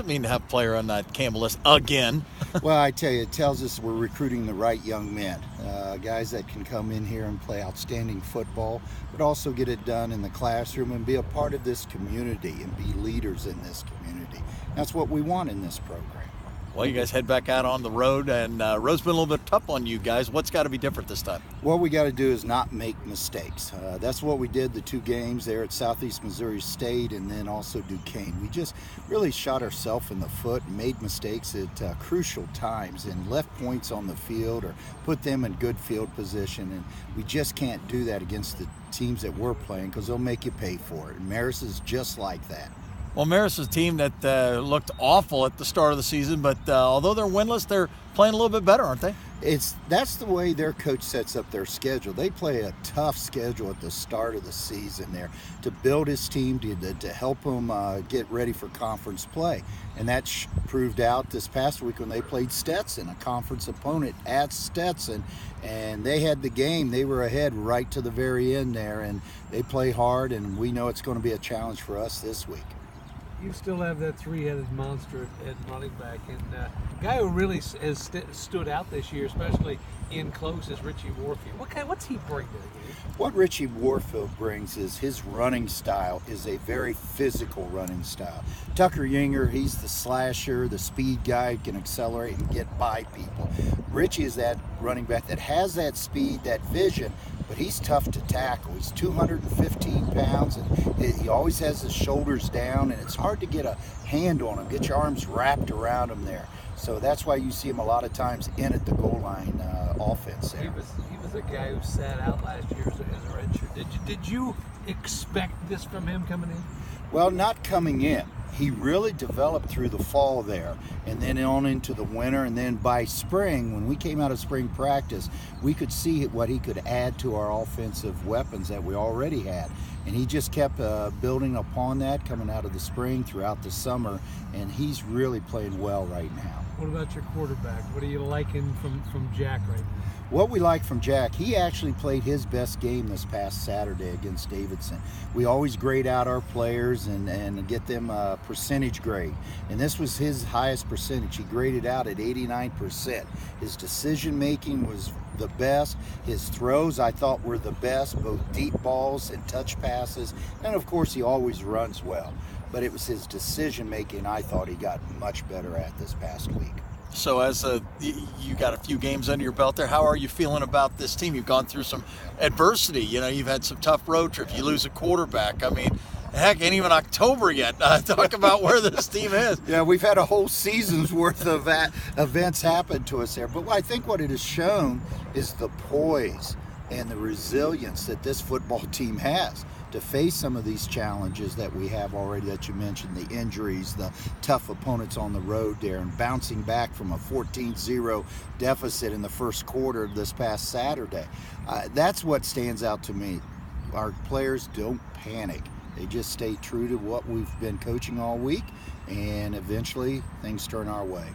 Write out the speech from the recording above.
I mean, to have a player on that Campbell list again. Well, I tell you, it tells us we're recruiting the right young men, guys that can come in here and play outstanding football, but also get it done in the classroom and be a part of this community and be leaders in this community. That's what we want in this program. Well, you guys head back out on the road, and road's been a little bit tough on you guys. What's got to be different this time? What we got to do is not make mistakes. That's what we did the 2 games there at Southeast Missouri State and then also Duquesne. We just really shot ourselves in the foot and made mistakes at crucial times and left points on the field or put them in good field position. And we just can't do that against the teams that we're playing because they'll make you pay for it. And Marist is just like that. Well, Marist is a team that looked awful at the start of the season, but although they're winless, they're playing a little bit better, aren't they? That's the way their coach sets up their schedule. They play a tough schedule at the start of the season there to build his team, to help them get ready for conference play. And that proved out this past week when they played Stetson, a conference opponent at Stetson. And they had the game. They were ahead right to the very end there, and they play hard, and we know it's going to be a challenge for us this week. You still have that 3-headed monster at running back, and a guy who really has stood out this year, especially in close, is Richie Worf. What's he bring to the game? What Richie Worf brings is his running style is a very physical running style. Tucker Yinger, he's the slasher, the speed guy, can accelerate and get by people. Richie is that running back that has that speed, that vision, but he's tough to tackle. He's 215 pounds, and he always has his shoulders down, and it's hard to get a hand on him, get your arms wrapped around him there. So that's why you see him a lot of times in at the goal line offense there. He was a guy who sat out last year as a redshirt. Did you expect this from him coming in? Well, not coming in. He really developed through the fall there and then on into the winter, and then by spring, when we came out of spring practice, we could see what he could add to our offensive weapons that we already had. And he just kept building upon that coming out of the spring throughout the summer, and he's really playing well right now. What about your quarterback? What are you liking from Jack right now? What we like from Jack, he actually played his best game this past Saturday against Davidson. We always grade out our players and get them a percentage grade. And this was his highest percentage. He graded out at 89%. His decision making was the best. His throws I thought were the best, both deep balls and touch passes. And of course he always runs well. But it was his decision making I thought he got much better at this past week. So as you got a few games under your belt there, how are you feeling about this team? You've gone through some adversity. You know, you've had some tough road trips. You lose a quarterback. I mean, heck, ain't even October yet. Talk about where this team is. Yeah, we've had a whole season's worth of events happen to us there. But I think what it has shown is the poise and the resilience that this football team has to face some of these challenges that we have already that you mentioned, the injuries, the tough opponents on the road there, and bouncing back from a 14-0 deficit in the first quarter this past Saturday. That's what stands out to me. Our players don't panic. They just stay true to what we've been coaching all week, and eventually things turn our way.